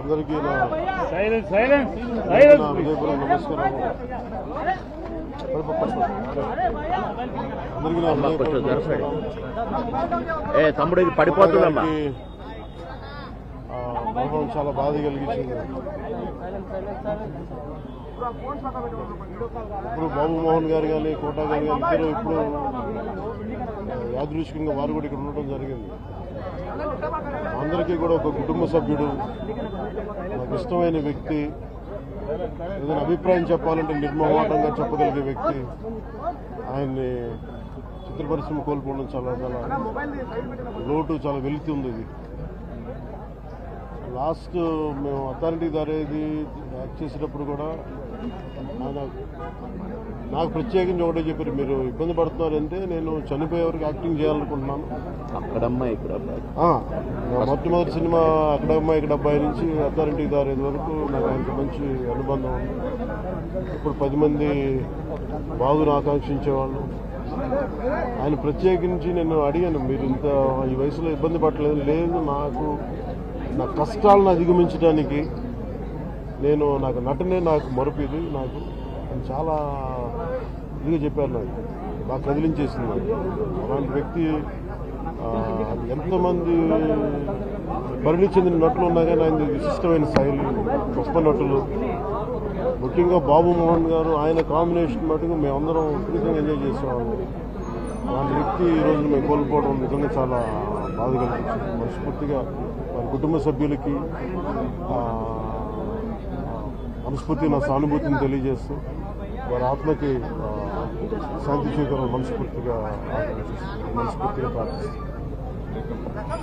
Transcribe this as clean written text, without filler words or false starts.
అందరికీ నా హృదయపూర్వక నమస్కారం. అందరికీ నా తమ్ముడు పడిపోతుందమ్మా. మరణం చాలా బాధ కలిగించింది. ఇప్పుడు బాబు మోహన్ గారు కానీ కోటా గారు కానీ ఇద్దరు ఇప్పుడు యాదృచ్ఛికంగా వారు కూడా ఇక్కడ ఉండటం జరిగింది. అందరికీ కూడా ఒక కుటుంబ సభ్యుడు, నాకు ఇష్టమైన వ్యక్తి, ఏదైనా అభిప్రాయం చెప్పాలంటే నిర్మోహమాటంగా చెప్పగలిగే వ్యక్తి. ఆయన్ని చిత్ర పరిశ్రమ కోల్పోవడం చాలా చాలా లోటు, చాలా వెలుతుంది. ఇది లాస్ట్ మేము అథారిటీ దారేది యాక్ట్ చేసేటప్పుడు కూడా నాకు ప్రత్యేకించి ఒకటే చెప్పారు, మీరు ఇబ్బంది పడుతున్నారంటే నేను చనిపోయే వరకు యాక్టింగ్ చేయాలనుకుంటున్నాను. అక్కడమ్మా ఇక్కడ మొట్టమొదటి సినిమా అక్కడమ్మా ఇక్కడ అబ్బాయి నుంచి అథారిటీ దారేది వరకు నాకు ఆయనకు మంచి అనుబంధం ఉంది. ఇప్పుడు 10 మంది బాగును ఆకాంక్షించేవాళ్ళు. ఆయన ప్రత్యేకించి నేను అడిగాను, మీరు ఇంత ఈ వయసులో ఇబ్బంది పడలేదు. లేదు, నా కష్టాలను అధిగమించడానికి నాకు నటనే నాకు మరుపుది. నాకు చాలా ఇదిగా చెప్పారు, నాకు బాగా కదిలించేసింది. అలాంటి వ్యక్తి ఎంతమంది భరణి చెందిన నటులు ఉన్నా కానీ ఆయన విశిష్టమైన శైలి, గొప్ప నటులు. ముఖ్యంగా బాబు మోహన్ గారు, ఆయన కాంబినేషన్ మటుకు మేమందరం విపరీతంగా ఎంజాయ్ చేసేవాళ్ళం. అలాంటి వ్యక్తి ఈరోజు మేము కోల్పోవడం నిజంగా చాలా బాధ కలిగించింది. మనస్ఫూర్తిగా వారి కుటుంబ సభ్యులకి మనస్ఫూర్తి నా సానుభూతిని తెలియజేస్తూ వారి ఆత్మకి శాంతి చేకూరాలని మనస్ఫూర్తిగా ప్రార్థిస్తున్నాను.